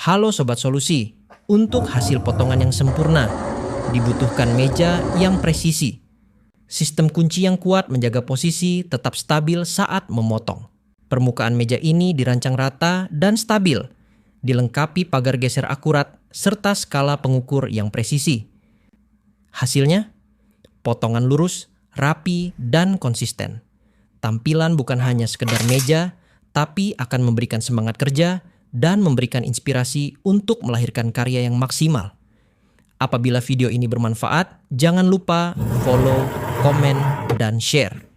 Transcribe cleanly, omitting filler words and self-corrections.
Halo Sobat Solusi, untuk hasil potongan yang sempurna, dibutuhkan meja yang presisi. Sistem kunci yang kuat menjaga posisi tetap stabil saat memotong. Permukaan meja ini dirancang rata dan stabil, dilengkapi pagar geser akurat serta skala pengukur yang presisi. Hasilnya, potongan lurus, rapi, dan konsisten. Tampilan bukan hanya sekedar meja, tapi akan memberikan semangat kerja dan memberikan inspirasi untuk melahirkan karya yang maksimal. Apabila video ini bermanfaat, jangan lupa follow, komen, dan share.